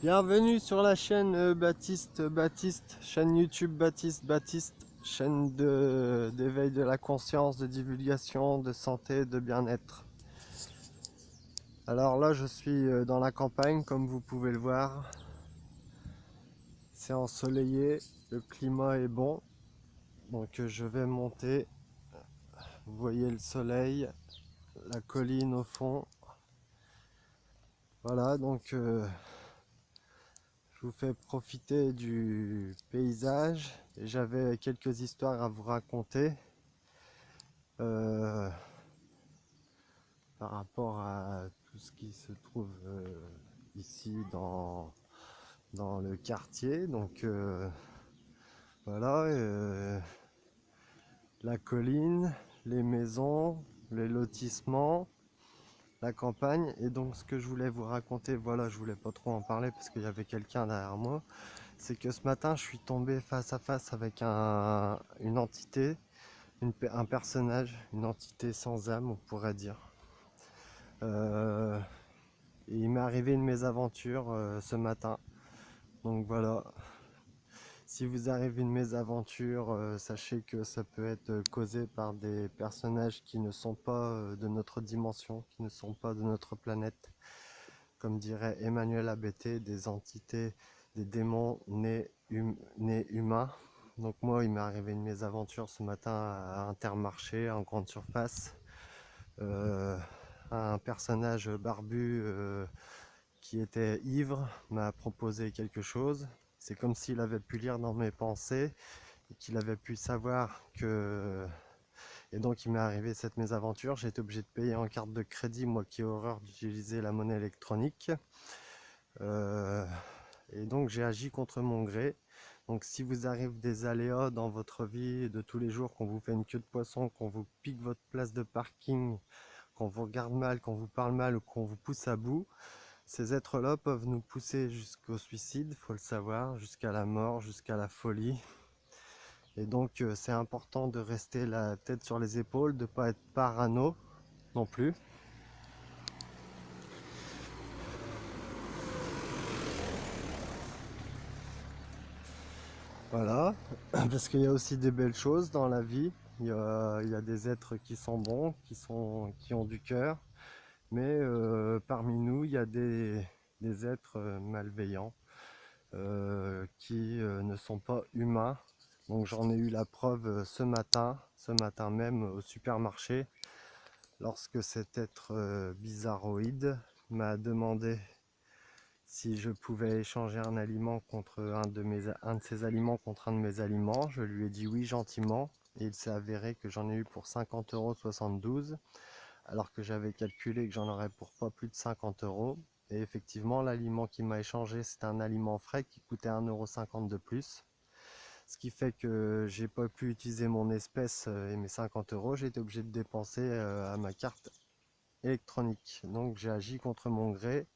Bienvenue sur la chaîne Baptiste, chaîne YouTube Baptiste, chaîne d'éveil de la conscience, de divulgation, de santé, de bien-être. Alors là, je suis dans la campagne, comme vous pouvez le voir. C'est ensoleillé, le climat est bon, donc je vais monter. Vous voyez le soleil, la colline au fond. Voilà, donc je vous fais profiter du paysage et j'avais quelques histoires à vous raconter euh, par rapport à tout ce qui se trouve ici dans le quartier. Donc voilà, la colline, les maisons, les lotissements, la campagne. Et donc ce que je voulais vous raconter, voilà, je voulais pas trop en parler parce qu'il y avait quelqu'un derrière moi. C'est que ce matin, je suis tombé face à face avec une entité, un personnage, une entité sans âme, on pourrait dire. Et il m'est arrivé une mésaventure ce matin. Donc voilà, si vous arrive une mésaventure, sachez que ça peut être causé par des personnages qui ne sont pas de notre dimension, qui ne sont pas de notre planète. Comme dirait Emmanuel Abété, des entités, des démons nés humains. Donc moi, il m'est arrivé une mésaventure ce matin à Intermarché, en grande surface. Euh, un personnage barbu qui était ivre m'a proposé quelque chose. C'est comme s'il avait pu lire dans mes pensées et qu'il avait pu savoir que... Et donc il m'est arrivé cette mésaventure. J'ai été obligé de payer en carte de crédit, moi qui ai horreur d'utiliser la monnaie électronique. Euh, et donc j'ai agi contre mon gré. Donc si vous arrive des aléas dans votre vie de tous les jours, qu'on vous fait une queue de poisson, qu'on vous pique votre place de parking, qu'on vous regarde mal, qu'on vous parle mal ou qu'on vous pousse à bout, ces êtres-là peuvent nous pousser jusqu'au suicide, faut le savoir, jusqu'à la mort, jusqu'à la folie. Et donc c'est important de rester la tête sur les épaules, de ne pas être parano non plus. Voilà, parce qu'il y a aussi des belles choses dans la vie. Il y a des êtres qui sont bons, qui ont du cœur, mais parmi nous, il y a des êtres malveillants qui ne sont pas humains. Donc j'en ai eu la preuve ce matin même au supermarché, lorsque cet être bizarroïde m'a demandé si je pouvais échanger un aliment contre un de ses aliments contre un de mes aliments. Je lui ai dit oui gentiment et il s'est avéré que j'en ai eu pour 50,72 € alors que j'avais calculé que j'en aurais pour pas plus de 50 €. Et effectivement, l'aliment qu'il m'a échangé, c'était un aliment frais qui coûtait 1,50 € de plus. Ce qui fait que j'ai pas pu utiliser mon espèce et mes 50 €. J'ai été obligé de dépenser à ma carte électronique. Donc j'ai agi contre mon gré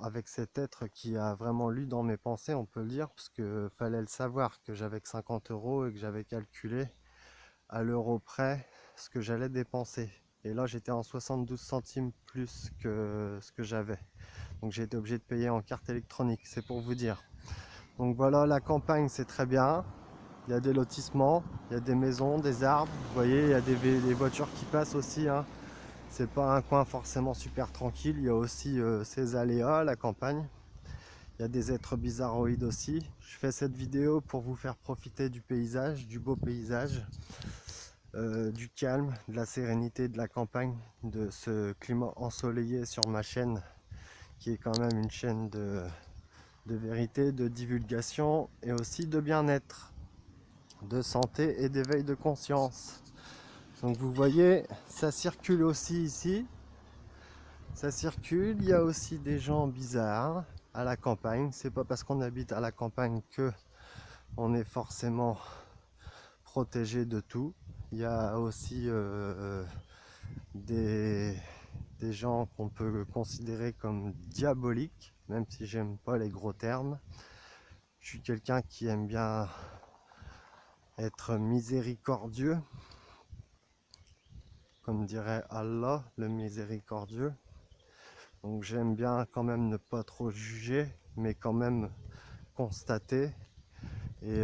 avec cet être qui a vraiment lu dans mes pensées, on peut le dire, parce que fallait le savoir que j'avais que 50 € et que j'avais calculé à l'euro près ce que j'allais dépenser. Et là, j'étais en 72 centimes plus que ce que j'avais. Donc j'ai été obligé de payer en carte électronique, c'est pour vous dire. Donc voilà, la campagne, c'est très bien. Il y a des lotissements, il y a des maisons, des arbres. Vous voyez, il y a des voitures qui passent aussi, hein. C'est pas un coin forcément super tranquille, il y a aussi ces aléas, la campagne. Il y a des êtres bizarroïdes aussi. Je fais cette vidéo pour vous faire profiter du paysage, du beau paysage, du calme, de la sérénité de la campagne, de ce climat ensoleillé sur ma chaîne, qui est quand même une chaîne de vérité, de divulgation et aussi de bien-être, de santé et d'éveil de conscience. Donc vous voyez, ça circule aussi ici. Ça circule, il y a aussi des gens bizarres à la campagne. C'est pas parce qu'on habite à la campagne que on est forcément protégé de tout. Il y a aussi des, des gens qu'on peut considérer comme diaboliques, même si j'aime pas les gros termes. Je suis quelqu'un qui aime bien être miséricordieux, comme dirait Allah, le miséricordieux. Donc j'aime bien quand même ne pas trop juger, mais quand même constater et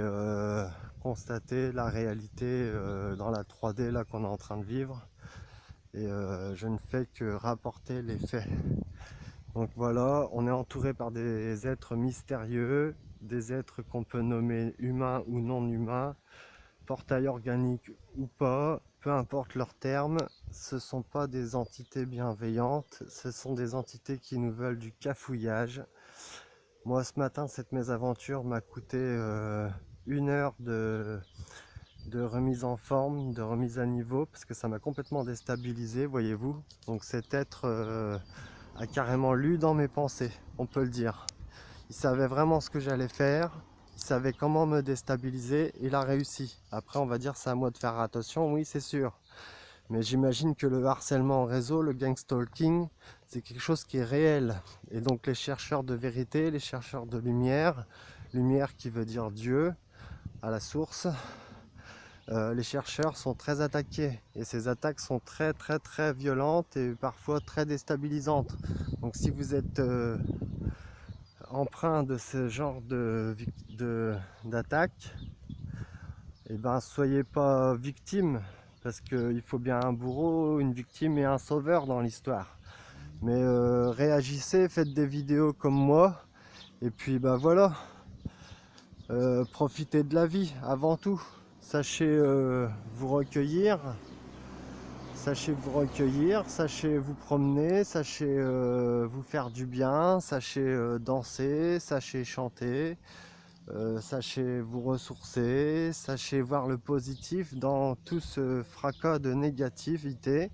constater la réalité dans la 3D là qu'on est en train de vivre. Et je ne fais que rapporter les faits. Donc voilà, on est entouré par des êtres mystérieux, des êtres qu'on peut nommer humains ou non humains, portail organique ou pas, peu importe leur terme, ce ne sont pas des entités bienveillantes, ce sont des entités qui nous veulent du cafouillage. Moi ce matin, cette mésaventure m'a coûté 1 heure de remise en forme, de remise à niveau, parce que ça m'a complètement déstabilisé, voyez-vous. Donc cet être a carrément lu dans mes pensées, on peut le dire. Il savait vraiment ce que j'allais faire, il savait comment me déstabiliser, il a réussi. Après on va dire c'est à moi de faire attention, oui c'est sûr. Mais j'imagine que le harcèlement en réseau, le gangstalking, c'est quelque chose qui est réel. Et donc les chercheurs de vérité, les chercheurs de lumière, lumière qui veut dire Dieu à la source, les chercheurs sont très attaqués. Et ces attaques sont très violentes et parfois très déstabilisantes. Donc si vous êtes empreint de ce genre d'attaque, et ben soyez pas victime, parce qu'il faut bien un bourreau, une victime et un sauveur dans l'histoire. Mais réagissez, faites des vidéos comme moi, et puis bah voilà, profitez de la vie avant tout. Sachez vous recueillir, sachez vous promener, sachez vous faire du bien, sachez danser, sachez chanter. Sachez vous ressourcer, sachez voir le positif dans tout ce fracas de négativité.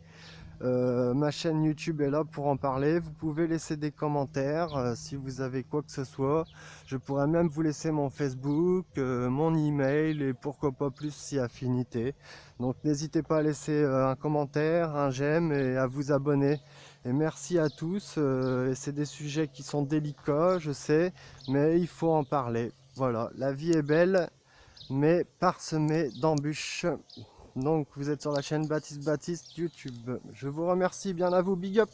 Ma chaîne YouTube est là pour en parler. Vous pouvez laisser des commentaires si vous avez quoi que ce soit. Je pourrais même vous laisser mon Facebook, mon email et pourquoi pas plus si affinité. Donc n'hésitez pas à laisser un commentaire, un j'aime et à vous abonner. Et merci à tous. Et c'est des sujets qui sont délicats, je sais, mais il faut en parler. Voilà, la vie est belle, mais parsemée d'embûches. Donc vous êtes sur la chaîne Baptiste YouTube. Je vous remercie, bien à vous, big up.